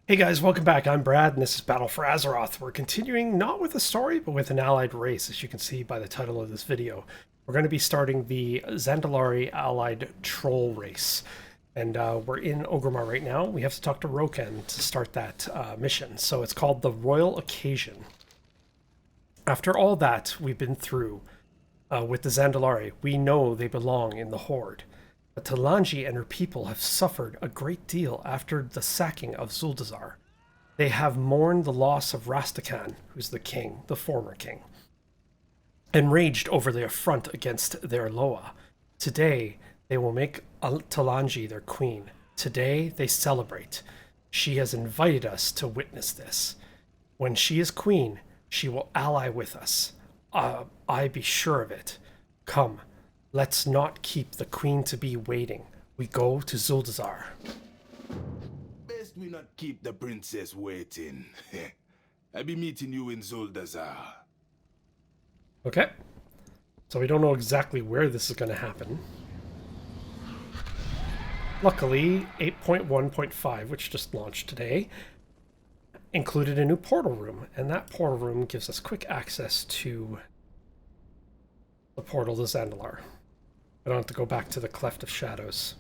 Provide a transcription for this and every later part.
Hey guys, welcome back. I'm Brad, and this is Battle for Azeroth. We're continuing not with a story, but with an allied race, as you can see by the title of this video. We're going to be starting the Zandalari allied troll race. And we're in Orgrimmar right now. We have to talk to Rokan to start that mission. So it's called the Royal Occasion. After all that we've been through with the Zandalari, we know they belong in the Horde. But Talanji and her people have suffered a great deal after the sacking of Zuldazar. They have mourned the loss of Rastakhan, who's the king, the former king, and raged over the affront against their Loa. Today, they will make Talanji their queen. Today, they celebrate. She has invited us to witness this. When she is queen, she will ally with us. I be sure of it. Come. Let's not keep the queen-to-be waiting. We go to Zuldazar. Best we not keep the princess waiting. I'll be meeting you in Zuldazar. Okay. So we don't know exactly where this is going to happen. Luckily, 8.1.5, which just launched today, included a new portal room, and that portal room gives us quick access to the portal to Zandalar. I don't have to go back to the Cleft of Shadows.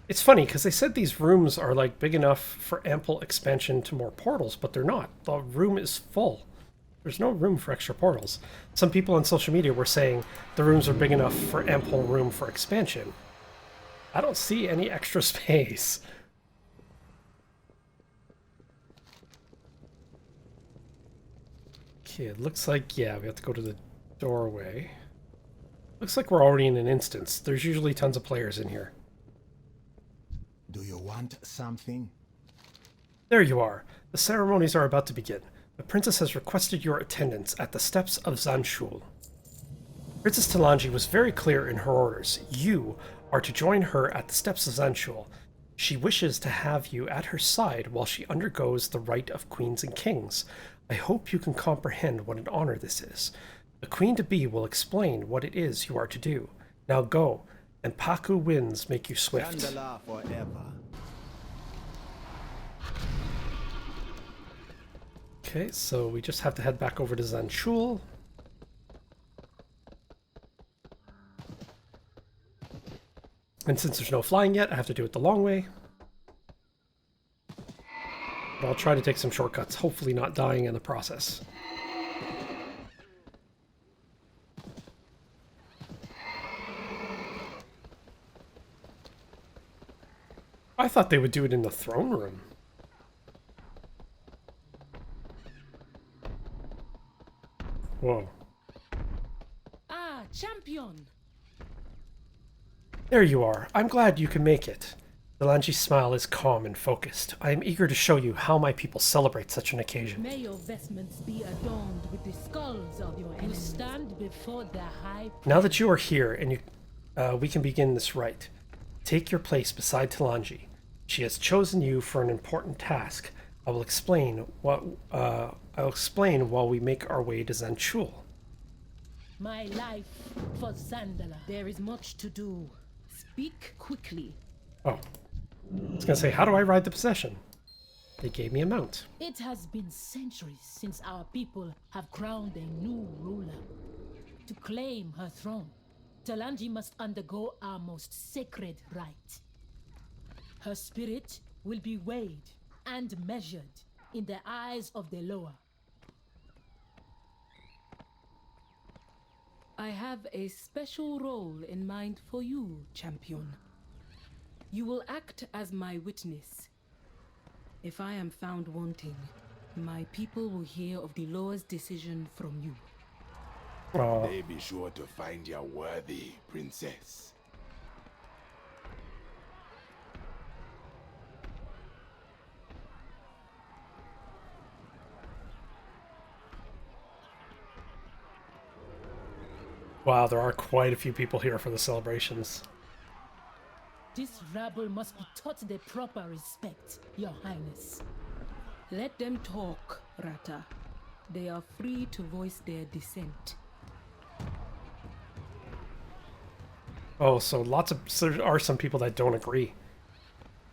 It's funny, because they said these rooms are like big enough for ample expansion to more portals, but they're not. The room is full. There's no room for extra portals. Some people on social media were saying the rooms are big enough for ample room for expansion. I don't see any extra space. Okay, it looks like, yeah, we have to go to the doorway. Looks like we're already in an instance. There's usually tons of players in here. Do you want something? There you are. The ceremonies are about to begin. The princess has requested your attendance at the steps of Zanshul. Princess Talanji was very clear in her orders. You are to join her at the steps of Zanshul. She wishes to have you at her side while she undergoes the rite of queens and kings. I hope you can comprehend what an honor this is. The queen-to-be will explain what it is you are to do. Now go, and Paku winds make you swift. Zandalari forever. Okay, so we just have to head back over to Zanshul. And since there's no flying yet, I have to do it the long way. But I'll try to take some shortcuts, hopefully not dying in the process. I thought they would do it in the throne room. Whoa. Ah, champion! There you are. I'm glad you can make it. Delanji's smile is calm and focused. I am eager to show you how my people celebrate such an occasion. May your vestments be adorned with the skulls of your enemies. You stand before the high priest. Now that you are here and we can begin this rite, take your place beside Talanji. She has chosen you for an important task. I'll explain while we make our way to Zanshul. My life for Zandala. There is much to do. Speak quickly. Oh. I was gonna say, how do I ride the possession? They gave me a mount. It has been centuries since our people have crowned a new ruler. To claim her throne, Talanji must undergo our most sacred rite. Her spirit will be weighed and measured in the eyes of the Loa. I have a special role in mind for you, champion. You will act as my witness. If I am found wanting, my people will hear of the Loa's decision from you. Oh. They be sure to find you worthy, princess. Wow, there are quite a few people here for the celebrations. This rabble must be taught the proper respect, Your Highness. Let them talk, Rata. They are free to voice their dissent. Oh, so there are some people that don't agree.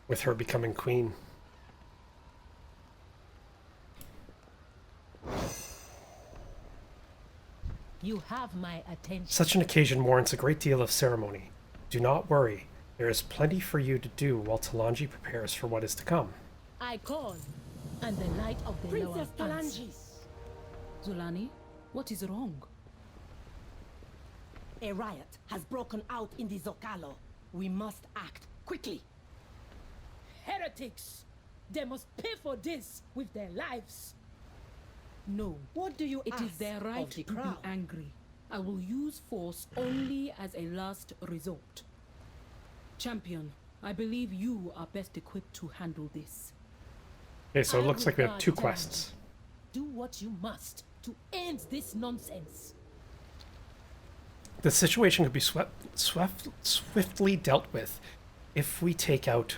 with her becoming queen. You have my attention. Such an occasion warrants a great deal of ceremony. Do not worry. There is plenty for you to do while Talanji prepares for what is to come. I call, and the light of the Princess lower Talanji! Zulani, what is wrong? A riot has broken out in the Zocalo. We must act quickly. heretics! They must pay for this with their lives. No. What do you It ask is their right of the to be crowd? angry. I will use force only as a last resort. Champion, I believe you are best equipped to handle this. Okay, so it I looks like we have regard 2 Talanji. quests. Do what you must to end this nonsense. The situation could be swiftly dealt with if we take out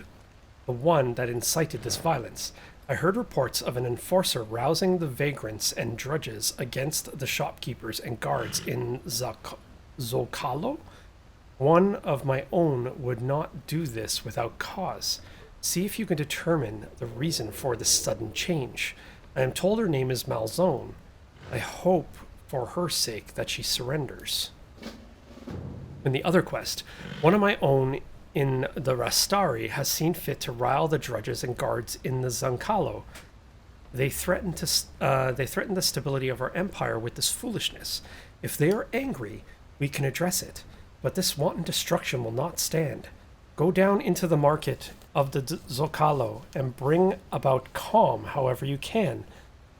the one that incited this violence. I heard reports of an enforcer rousing the vagrants and drudges against the shopkeepers and guards in Zocalo. One of my own would not do this without cause. See if you can determine the reason for this sudden change. I am told her name is Malzone. I hope for her sake that she surrenders. In the other quest, one of my own in the Rastari has seen fit to rile the drudges and guards in the Zancalo. They threaten the stability of our empire with this foolishness. If they are angry, we can address it, but this wanton destruction will not stand. Go down into the market of the Zocalo and bring about calm however you can.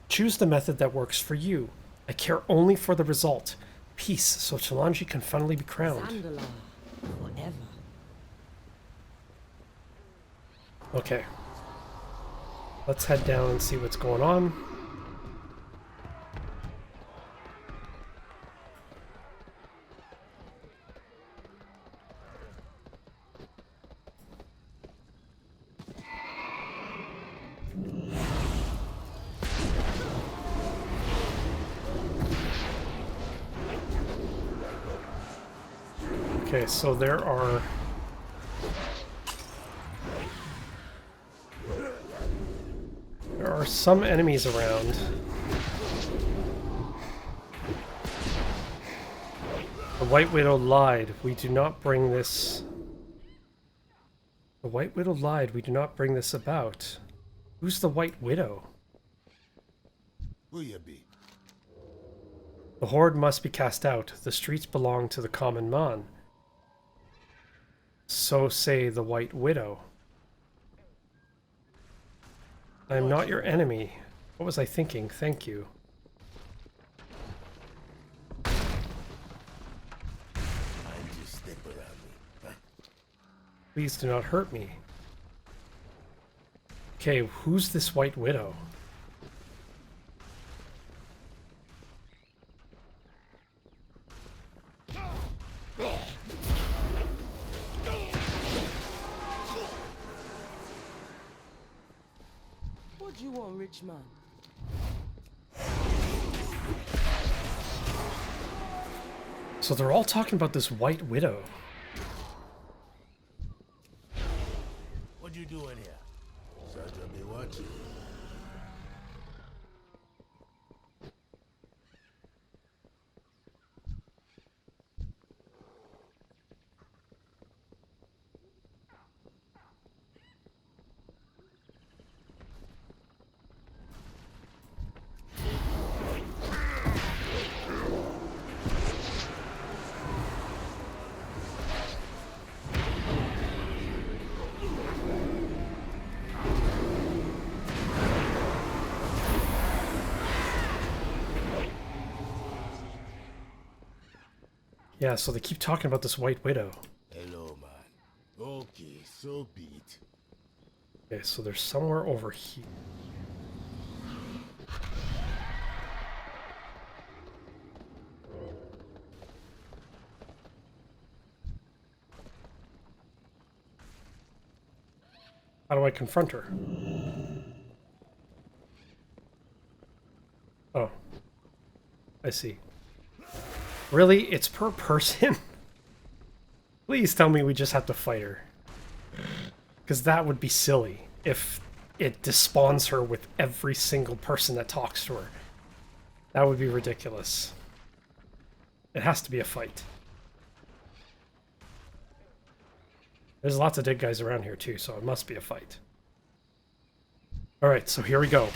Choose the method that works for you. I care only for the result. Peace, so Talanji can finally be crowned. Zandalari, forever. Okay. Let's head down and see what's going on. Okay, so there are some enemies around. The White Widow lied. We do not bring this. The White Widow lied. We do not bring this about. Who's the White Widow? Who you be? The horde must be cast out. The streets belong to the common man. So say the White Widow. I am not your enemy. What was I thinking? Thank you. Mind you step around me. Huh? Please do not hurt me. Okay, who's this White Widow? What do you want, rich man? So they're all talking about this White Widow. What you doing here? Santa be watching. Yeah, so they keep talking about this White Widow. Hello, man. Okay, so be it. Okay, so they're somewhere over here. How do I confront her? Oh. I see. Really? It's per person? Please tell me we just have to fight her. Because that would be silly if it despawns her with every single person that talks to her. That would be ridiculous. It has to be a fight. There's lots of dead guys around here too, so it must be a fight. Alright, so here we go.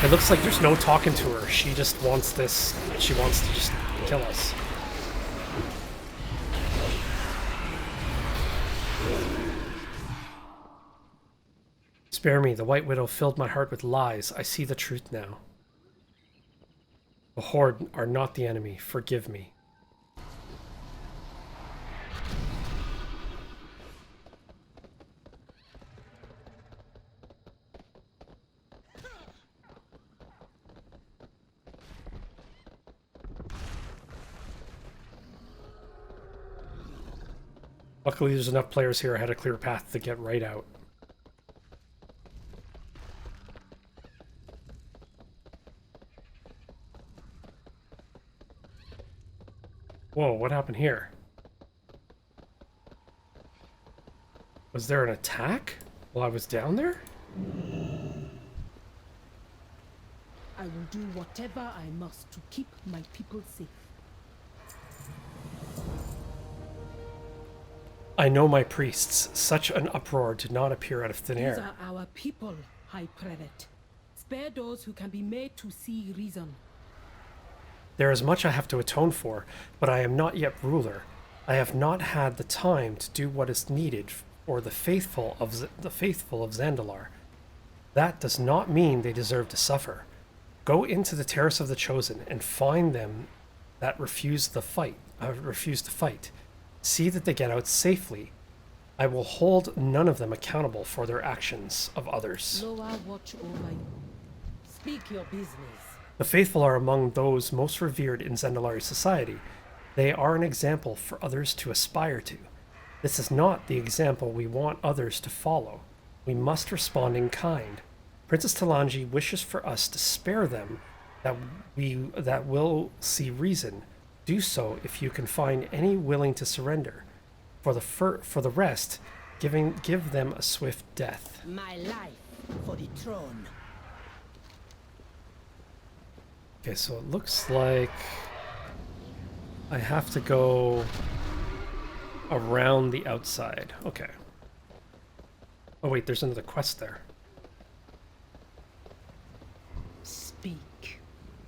It looks like there's no talking to her. She just wants this. She wants to just kill us. Spare me. The White Widow filled my heart with lies. I see the truth now. The Horde are not the enemy. Forgive me. Luckily, there's enough players here I had a clear path to get right out. Whoa, what happened here? Was there an attack while I was down there? I will do whatever I must to keep my people safe. I know my priests. Such an uproar did not appear out of thin These air. are our people, High Prelate. Spare those who can be made to see reason. There is much I have to atone for, but I am not yet ruler. I have not had the time to do what is needed for the faithful of Zandalar. That does not mean they deserve to suffer. Go into the Terrace of the Chosen and find them that refuse to fight. See that they get out safely. I will hold none of them accountable for their actions of others. Loa watch over you. Speak your business. The faithful are among those most revered in Zandalari society. They are an example for others to aspire to. This is not the example we want others to follow. We must respond in kind. Princess Talanji wishes for us to spare them that will see reason. Do so if you can find any willing to surrender. For the rest, give them a swift death. My life for the throne. Okay, so it looks like I have to go around the outside. Okay. Oh wait, there's another quest there. Speak.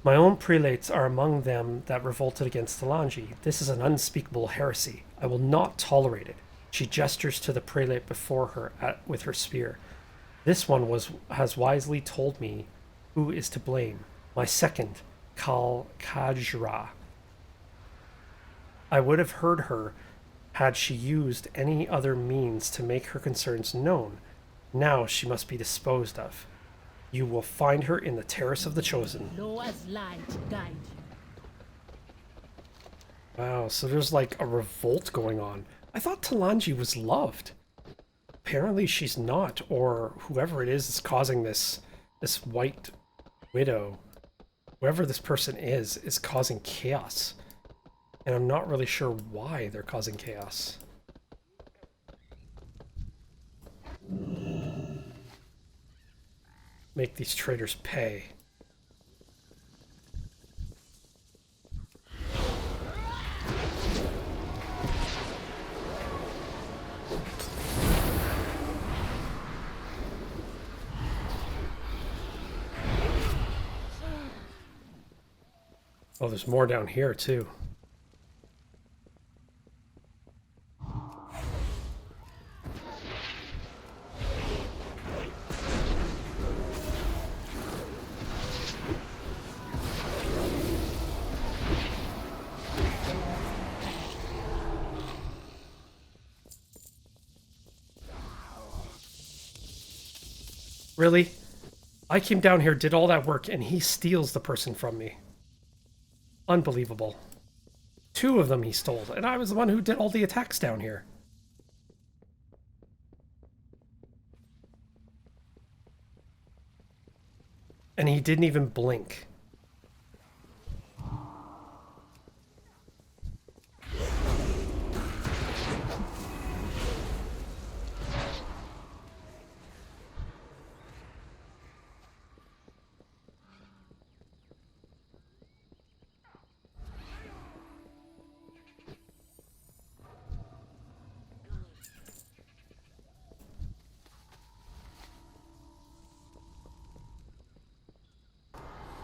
My own prelates are among them that revolted against Talanji. This is an unspeakable heresy. I will not tolerate it. She gestures to the prelate before her with her spear. This one has wisely told me who is to blame. My second, Kal Kajra. I would have heard her had she used any other means to make her concerns known. Now she must be disposed of. You will find her in the Terrace of the Chosen. Loa's light guide you. Wow, so there's like a revolt going on. I thought Talanji was loved. Apparently she's not, or whoever it is causing this White Widow, whoever this person is causing chaos. And I'm not really sure why they're causing chaos. Make these traitors pay. Oh, there's more down here too. Really? I came down here, did all that work, and he steals the person from me. Unbelievable. 2 of them he stole, and I was the one who did all the attacks down here. And he didn't even blink.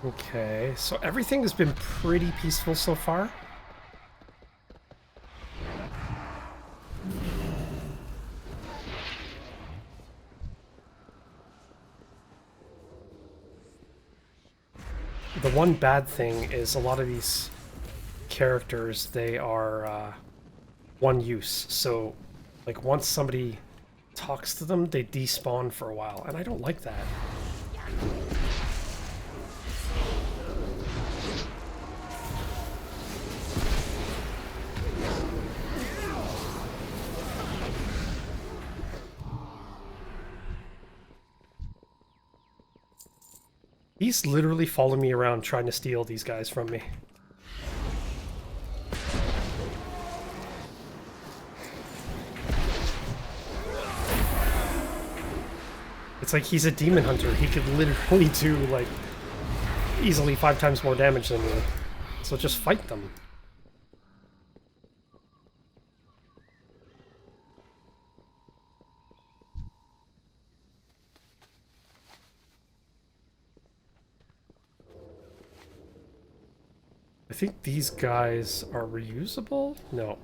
Okay, so everything has been pretty peaceful so far. The one bad thing is a lot of these characters, they are one use. So, like, once somebody talks to them, they despawn for a while, and I don't like that. He's literally following me around trying to steal these guys from me. It's like he's a demon hunter. He could literally do, like, easily 5 times more damage than me. So just fight them. I think these guys are reusable? No.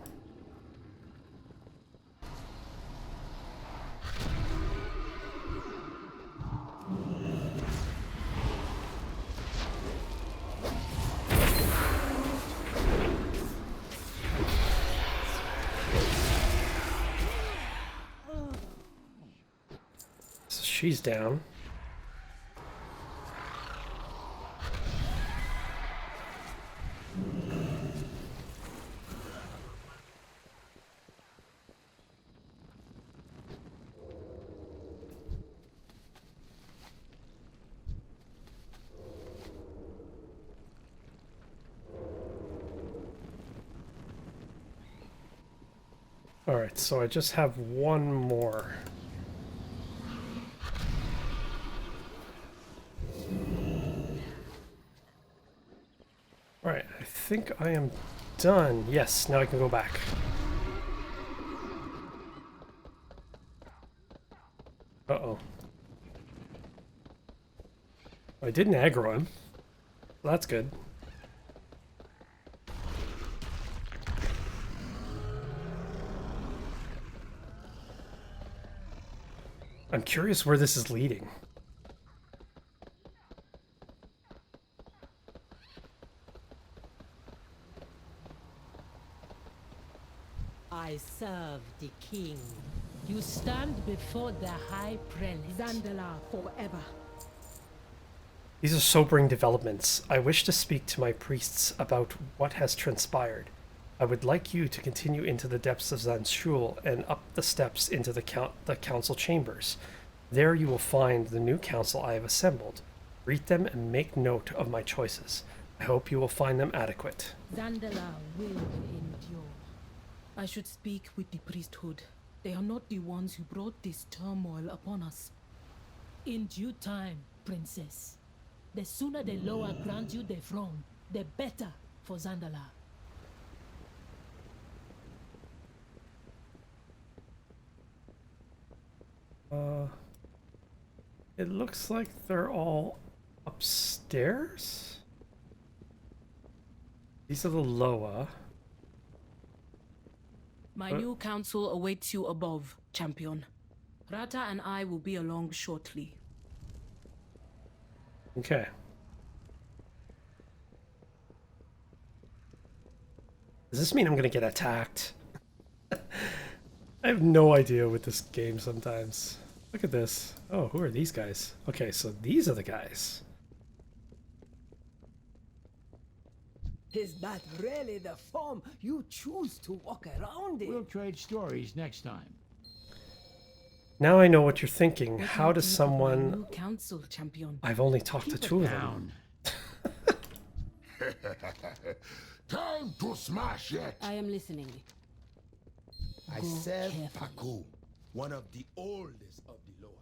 So she's down. Alright, so I just have one more. Alright, I think I am done. Yes, now I can go back. Uh-oh. I didn't aggro him. Well, that's good. I'm curious where this is leading. I serve the king. You stand before the High Prelate. Zandalari forever. These are sobering developments. I wish to speak to my priests about what has transpired. I would like you to continue into the depths of Zanshul and up the steps into the council chambers. There you will find the new council I have assembled. Read them and make note of my choices. I hope you will find them adequate. Zandalari will endure. I should speak with the priesthood. They are not the ones who brought this turmoil upon us. In due time, princess. The sooner the lower grant you the throne, the better for Zandalari. It looks like they're all upstairs? These are the Loa. My new council awaits you above, champion. Rata and I will be along shortly. Okay. Does this mean I'm gonna get attacked? I have no idea with this game sometimes. Look at this. Oh, who are these guys? Okay, so these are the guys. Is that really the form you choose to walk around in? We'll trade stories next time. Now I know what you're thinking. What How do you does think of my someone... new council, champion? I've only talked to Keep it 2 of them. down. Time to smash it! I am listening. I Go serve carefully. Paku, one of the oldest of the Loa.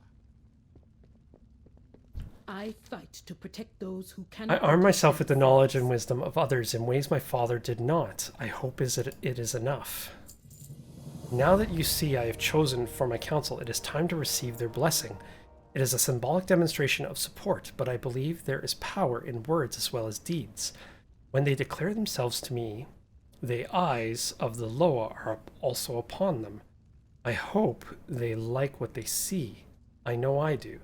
I fight to protect those who I cannot. arm protect myself with the knowledge and themselves. wisdom of others in ways my father did not. I hope it is enough. Now that you see I have chosen for my council, it is time to receive their blessing. It is a symbolic demonstration of support, but I believe there is power in words as well as deeds. When they declare themselves to me, the eyes of the Loa are also upon them. I hope they like what they see. I know I do.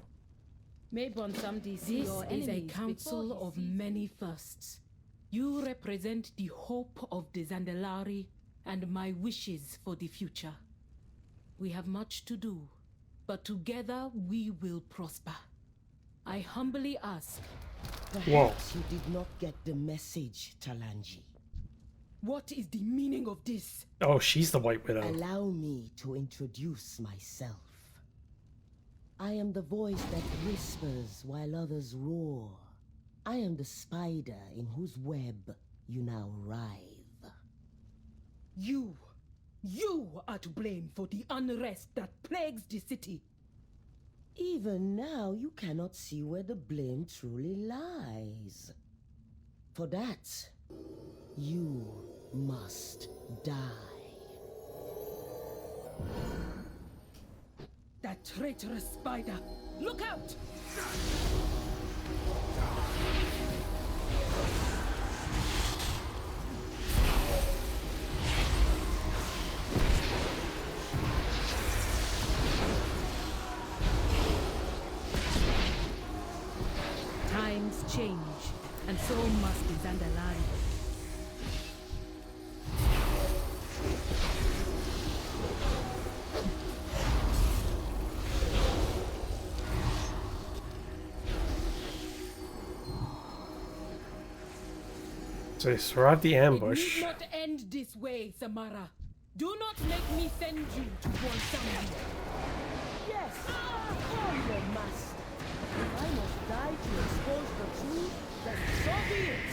This is a council of many firsts. You represent the hope of the Zandalari and my wishes for the future. We have much to do, but together we will prosper. I humbly ask. Perhaps you did not get the message, Talanji. What is the meaning of this? Oh, she's the White Widow. Allow me to introduce myself. I am the voice that whispers while others roar. I am the spider in whose web you now writhe. You are to blame for the unrest that plagues the city. Even now, you cannot see where the blame truly lies. For that, you must die. That traitorous spider! Look out! Times change, and so must the Zandalari. So they survived the It ambush. need not end this way, Samara. Do not make me send you to Warcraft. Yes, call your master. If I must die to expose the truth, then so be it.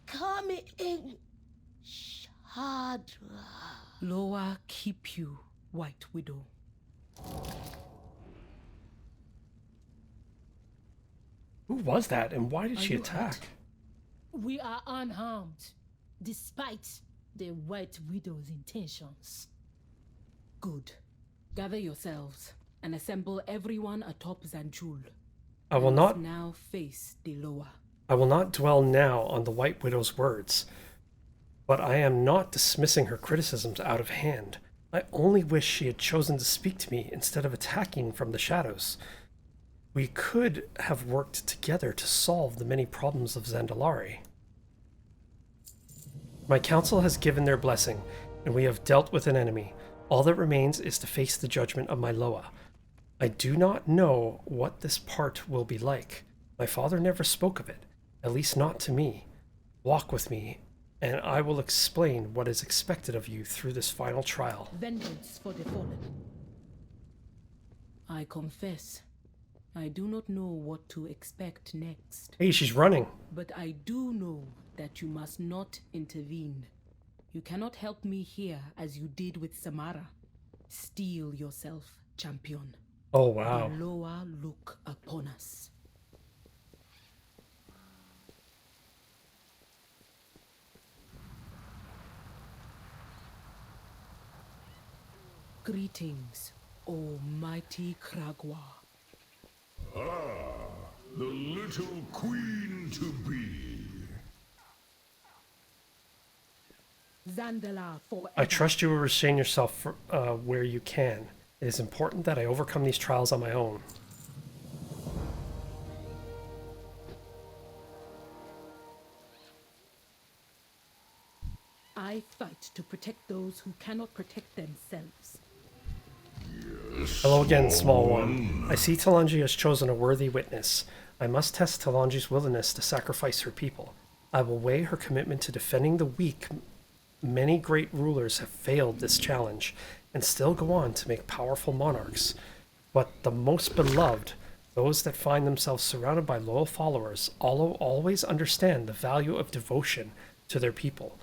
Coming in, Shadra. Loa keep you, White Widow. Who was that, and why did Are she you attack? hurt? We are unharmed, despite the White Widow's intentions. Good. Gather yourselves and assemble everyone atop Zanjul. I will We not. must now face the Loa. I will not dwell now on the White Widow's words, but I am not dismissing her criticisms out of hand. I only wish she had chosen to speak to me instead of attacking from the shadows. We could have worked together to solve the many problems of Zandalari. My council has given their blessing, and we have dealt with an enemy. All that remains is to face the judgment of my Loa. I do not know what this part will be like. My father never spoke of it, at least not to me. Walk with me, and I will explain what is expected of you through this final trial. Vengeance for the fallen. I confess, I do not know what to expect next. Hey, she's running. But I do know that you must not intervene. You cannot help me here as you did with Samara. Steel yourself, champion. Oh, wow. The Loa look upon us. Greetings, O mighty Kragwa. The little queen to be. Zandala forever. I trust you will restrain yourself where you can. It is important that I overcome these trials on my own. I fight to protect those who cannot protect themselves. Hello again, small one. I see Talanji has chosen a worthy witness. I must test Talanji's willingness to sacrifice her people. I will weigh her commitment to defending the weak. Many great rulers have failed this challenge and still go on to make powerful monarchs. But the most beloved, those that find themselves surrounded by loyal followers, always understand the value of devotion to their people.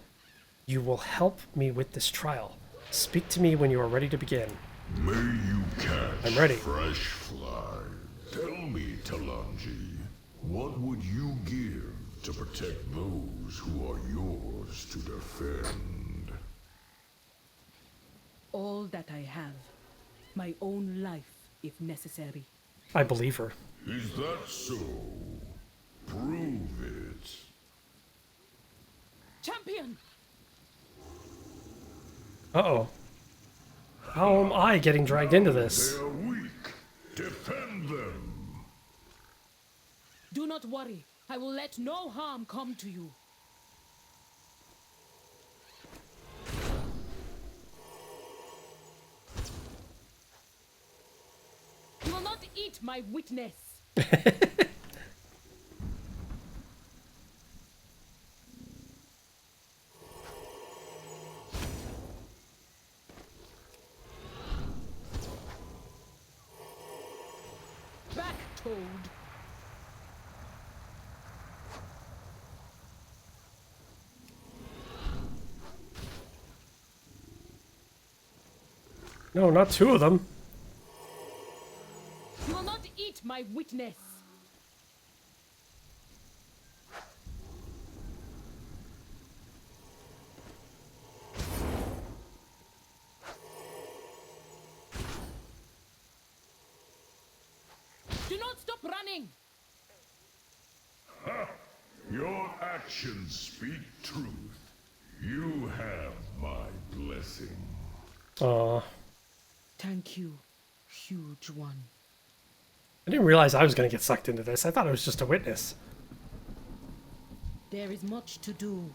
You will help me with this trial. Speak to me when you are ready to begin. May you catch I'm ready. fresh flies. Tell me, Talanji, what would you give to protect those who are yours to defend? All that I have. My own life, if necessary. I believe her. Is that so? Prove it. Champion! Uh-oh. How am I getting dragged into this? They are weak. Defend them. Do not worry. I will let no harm come to you. You will not eat my witness. Back, Toad. No, not two of them. You will not eat my witness. Do not stop running. Your actions speak truth. You have my blessing. Aw. Thank you, huge one. I didn't realize I was going to get sucked into this. I thought it was just a witness. There is much to do.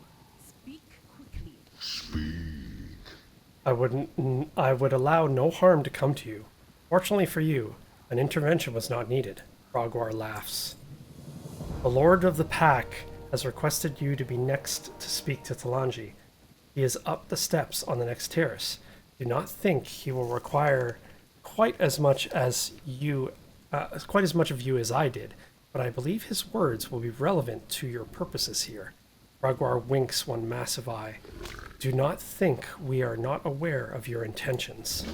Speak quickly. Speak. I would allow no harm to come to you. Fortunately for you, an intervention was not needed. Ragwar laughs. The Lord of the Pack has requested you to be next to speak to Talanji. He is up the steps on the next terrace. Do not think he will require quite as much of you as I did, but I believe his words will be relevant to your purposes here. Ragwar winks one massive eye. Do not think we are not aware of your intentions.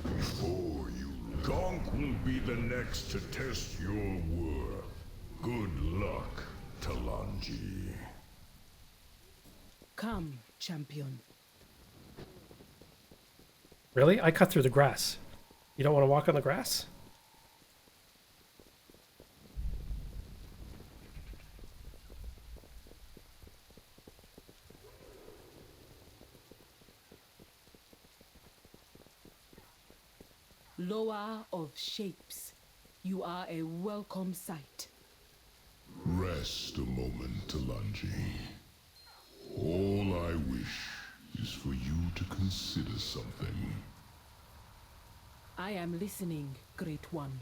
Before you, Gonk will be the next to test your worth. Good luck, Talanji. Come, champion. Really? I cut through the grass. You don't want to walk on the grass? Lower of shapes. You are a welcome sight. Rest a moment, Talanji. All I wish is for you to consider something. I am listening, Great One.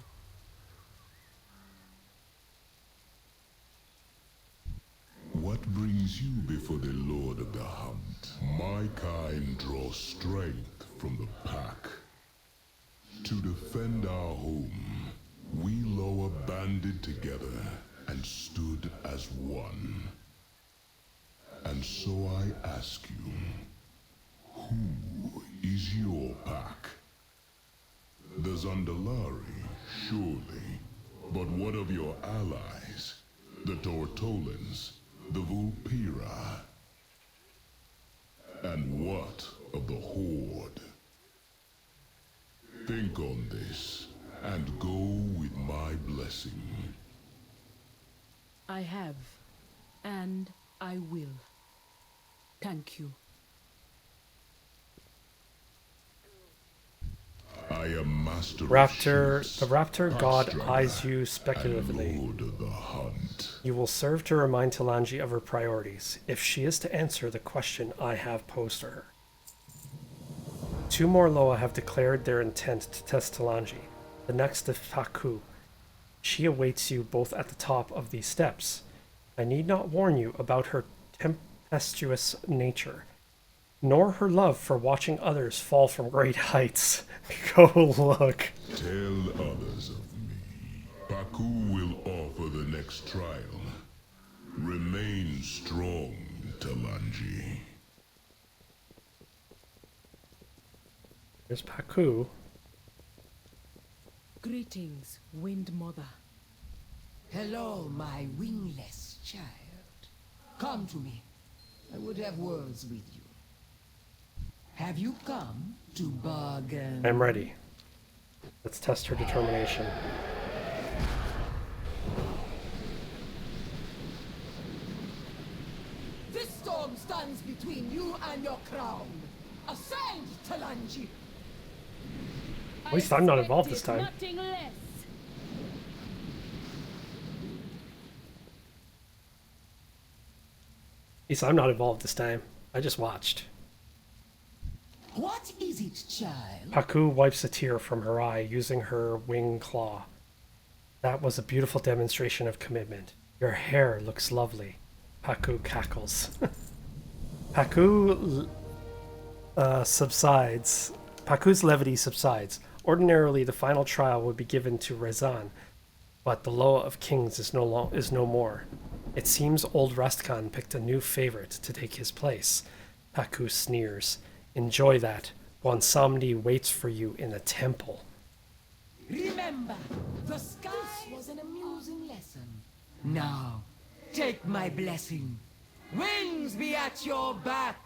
What brings you before the Lord of the Hunt? My kind draws strength from the pack. To defend our home, we Loa banded together and stood as one. And so I ask you, who is your pack? The Zandalari, surely. But what of your allies? The Tortolans, the Vulpira? And what of the Horde? Think on this, and go with my blessing. I have, and I will. Thank you. I am master Raptor, of ships, the Raptor God Packstranger, eyes you and speculatively. Lord of the Hunt. You will serve to remind Talanji of her priorities, if she is to answer the question I have posed to her. 2 more Loa have declared their intent to test Talanji. The next is Faku. She awaits you both at the top of these steps. I need not warn you about her tempestuous nature, nor her love for watching others fall from great heights. Go look. Tell others of me. Baku will offer the next trial. Remain strong, Talanji. There's Paku. Greetings, Wind Mother. Hello, my wingless child. Come to me. I would have words with you. Have you come to bargain? I'm ready. Let's test her determination. This storm stands between you and your crown. Ascend, Talanji! At least I'm not involved this time. Nothing less. At least I'm not involved this time. I just watched. What is it, child? Paku wipes a tear from her eye using her wing claw. That was a beautiful demonstration of commitment. Your hair looks lovely. Paku cackles. Paku subsides. Paku's levity subsides. Ordinarily, the final trial would be given to Rezan, but the Loa of Kings is no more. It seems old Rastkan picked a new favorite to take his place. Paku sneers. Enjoy that. Bwansamdi waits for you in the temple. Remember, the sky was an amusing lesson. Now, take my blessing. Wings be at your back.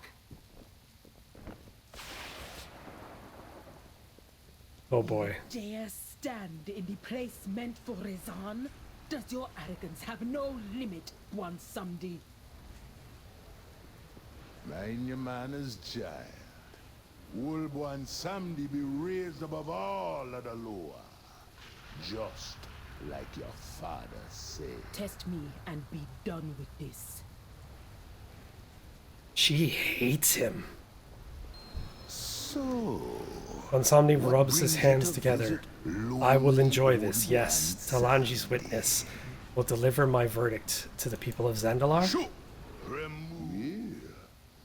Oh boy. Dare stand in the place meant for Rezan? Does your arrogance have no limit, Bwansamdi? Mind your manners, child. Will Bwansamdi be raised above all of the Loa, just like your father said. Test me and be done with this. She hates him. So, Bwansamdi what rubs his brings you hands to together. visit I will lonely enjoy old this, yes. Bwansamdi? Talanji's witness will deliver my verdict to the people of Zandalar. Sure. Remove. Yeah.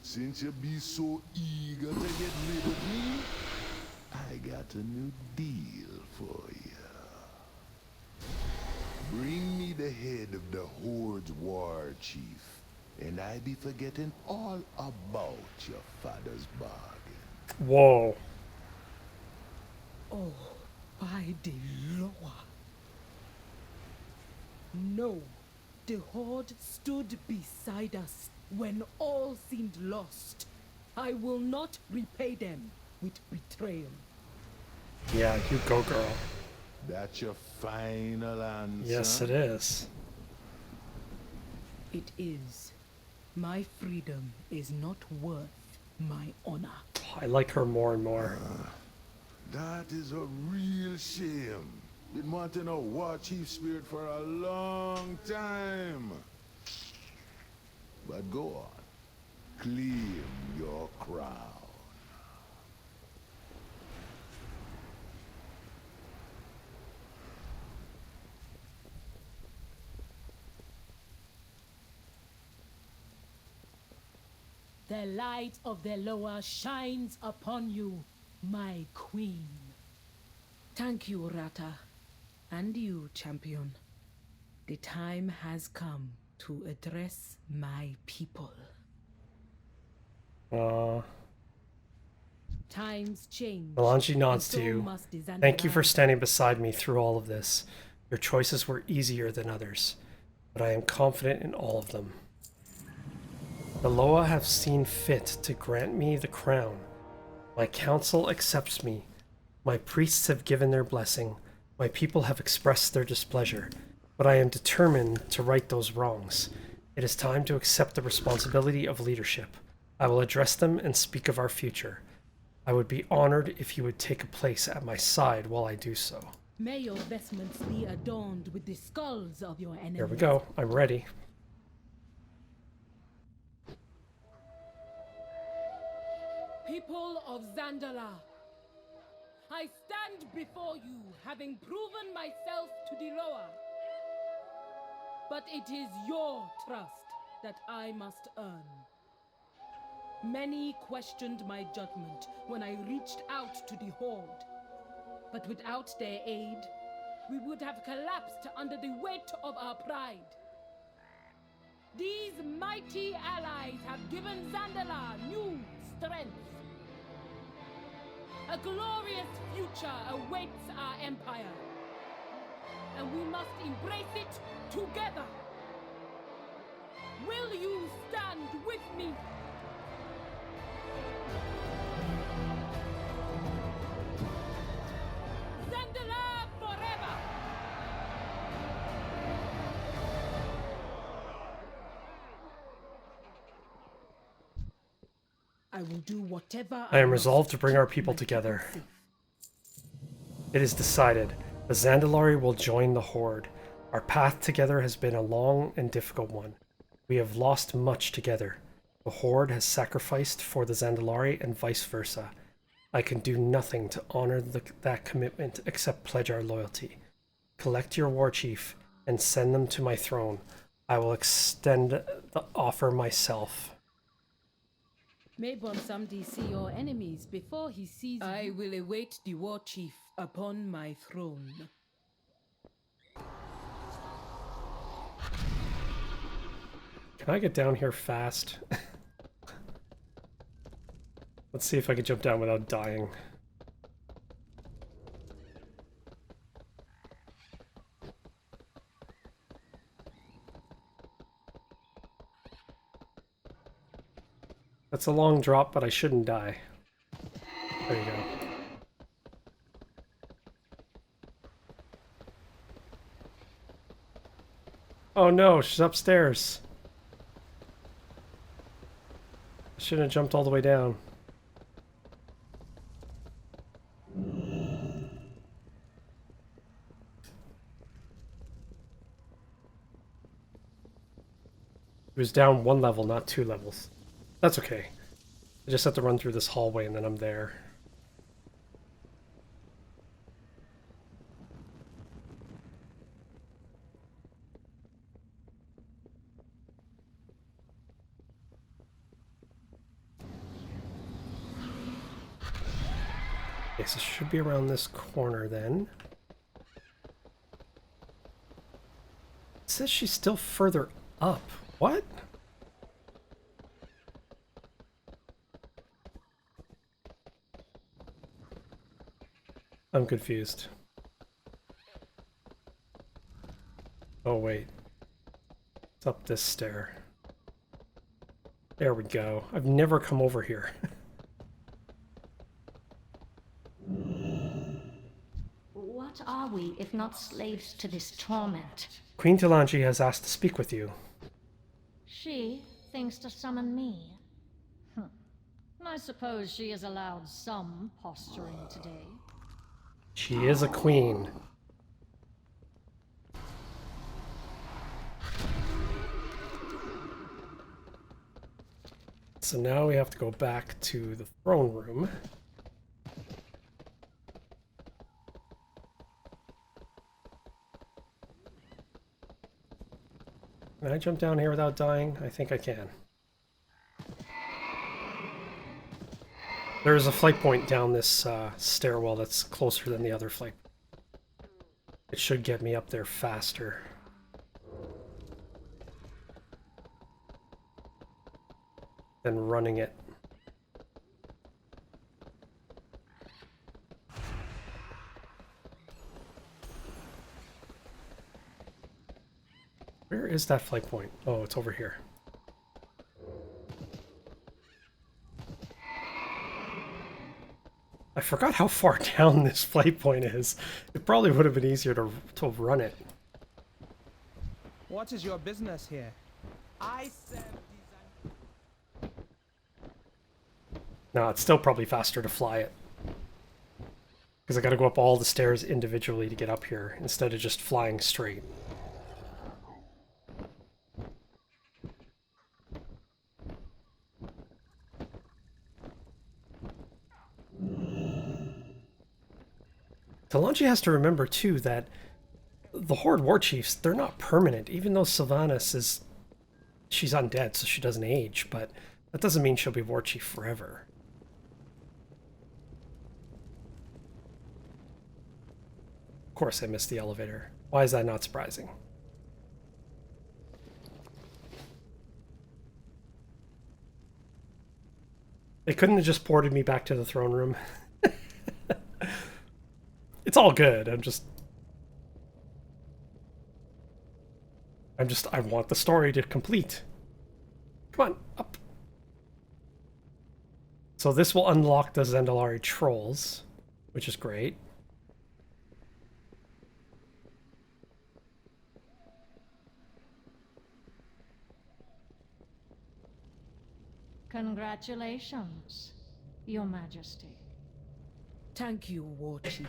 Since you be so eager to get rid of me, I got a new deal for you. Bring me the head of the Horde's war chief, and I be forgetting all about your father's bargain. Whoa. Oh, by the Loa. No, the Horde stood beside us when all seemed lost. I will not repay them with betrayal. Yeah, you go, girl. That's your final answer? Yes, it is. It is. My freedom is not worth my honor. I like her more and more. That is a real shame. Been wanting a war chief spirit for a long time. But go on. Claim your crown. The light of the Loa shines upon you, my queen. Thank you, Rata. And you, champion. The time has come to address my people. Times change. Talanji nods and so to you. must the Thank you for Zandalari. standing beside me through all of this. Your choices were easier than others, but I am confident in all of them. The Loa have seen fit to grant me the crown. My council accepts me. My priests have given their blessing. My people have expressed their displeasure. But I am determined to right those wrongs. It is time to accept the responsibility of leadership. I will address them and speak of our future. I would be honored if you would take a place at my side while I do so. May your vestments be adorned with the skulls of your enemies. Here we go. I'm ready. People of Zandalar, I stand before you having proven myself to the Loa. But it is your trust that I must earn. Many questioned my judgment when I reached out to the Horde. But without their aid, we would have collapsed under the weight of our pride. These mighty allies have given Zandalar new strength. A glorious future awaits our empire, and we must embrace it together. Will you stand with me? Zandalar forever! I will do whatever I am resolved to bring our people together. It is decided. The Zandalari will join the Horde. Our path together has been a long and difficult one. We have lost much together. The Horde has sacrificed for the Zandalari and vice versa. I can do nothing to honor that commitment except pledge our loyalty. Collect your war chief and send them to my throne. I will extend the offer myself. Maybe somebody see your enemies before he sees I will await the war chief upon my throne. Can I get down here fast? Let's see if I can jump down without dying. That's a long drop, but I shouldn't die. There you go. Oh no, she's upstairs. I shouldn't have jumped all the way down. It was down 1 level, not 2 levels. That's okay. I just have to run through this hallway and then I'm there. Okay, so it should be around this corner then. It says she's still further up. What? I'm confused. Oh wait. It's up this stair. There we go. I've never come over here. What are we if not slaves to this torment? Queen Talanji has asked to speak with you. She thinks to summon me. I suppose she has allowed some posturing today. She is a queen. So now we have to go back to the throne room. Can I jump down here without dying? I think I can. There is a flight point down this stairwell that's closer than the other flight. It should get me up there faster. Than running it. Where is that flight point? Oh, it's over here. I forgot how far down this flight point is. It probably would have been easier to run it. What is your business here? I said No, it's still probably faster to fly it. Because I gotta go up all the stairs individually to get up here, instead of just flying straight. Talanji has to remember, too, that the Horde War Chiefs, they're not permanent. Even though Sylvanas is... She's undead, so she doesn't age, but that doesn't mean she'll be War Chief forever. Of course I missed the elevator. Why is that not surprising? They couldn't have just ported me back to the throne room. It's all good. I want the story to complete. Come on, up. So this will unlock the Zandalari trolls, which is great. Congratulations, Your Majesty. Thank you, War Chief.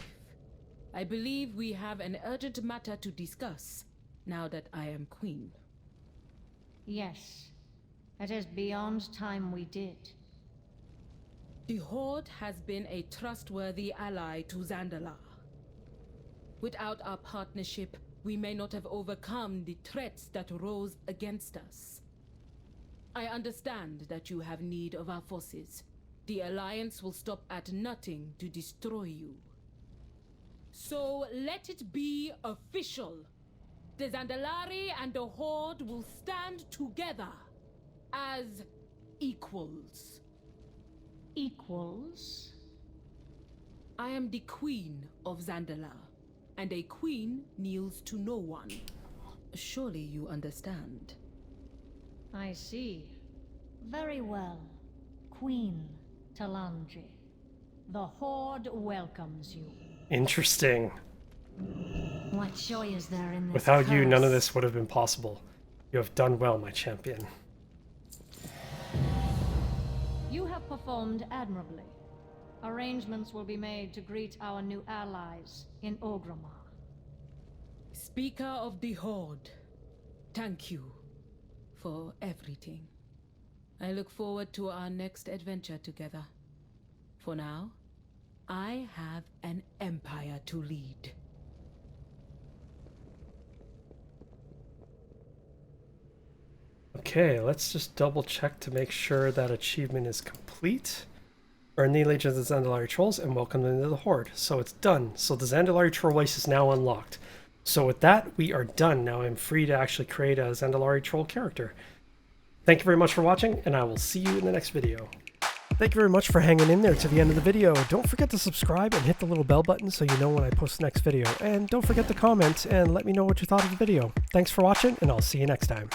I believe we have an urgent matter to discuss, now that I am Queen. Yes, it is beyond time we did. The Horde has been a trustworthy ally to Zandalar. Without our partnership, we may not have overcome the threats that rose against us. I understand that you have need of our forces. The Alliance will stop at nothing to destroy you. So let it be official. The Zandalari and the Horde will stand together as equals. Equals? I am the Queen of Zandalar, and a queen kneels to no one. Surely you understand. I see. Very well. Queen Talanji. The Horde welcomes you. Interesting. What joy is there in this Without you, none of curse? this would have been possible. You have done well, my champion. You have performed admirably. Arrangements will be made to greet our new allies in Orgrimmar. Speaker of the Horde, thank you for everything. I look forward to our next adventure together. For now, I have an empire to lead. Okay, let's just double check to make sure that achievement is complete. Earn the Allegiance of the Zandalari Trolls and welcome them to the Horde. So it's done. So the Zandalari Troll race is now unlocked. So with that, we are done. Now I'm free to actually create a Zandalari Troll character. Thank you very much for watching, and I will see you in the next video. Thank you very much for hanging in there to the end of the video. Don't forget to subscribe and hit the little bell button so you know when I post the next video. And don't forget to comment and let me know what you thought of the video. Thanks for watching, and I'll see you next time.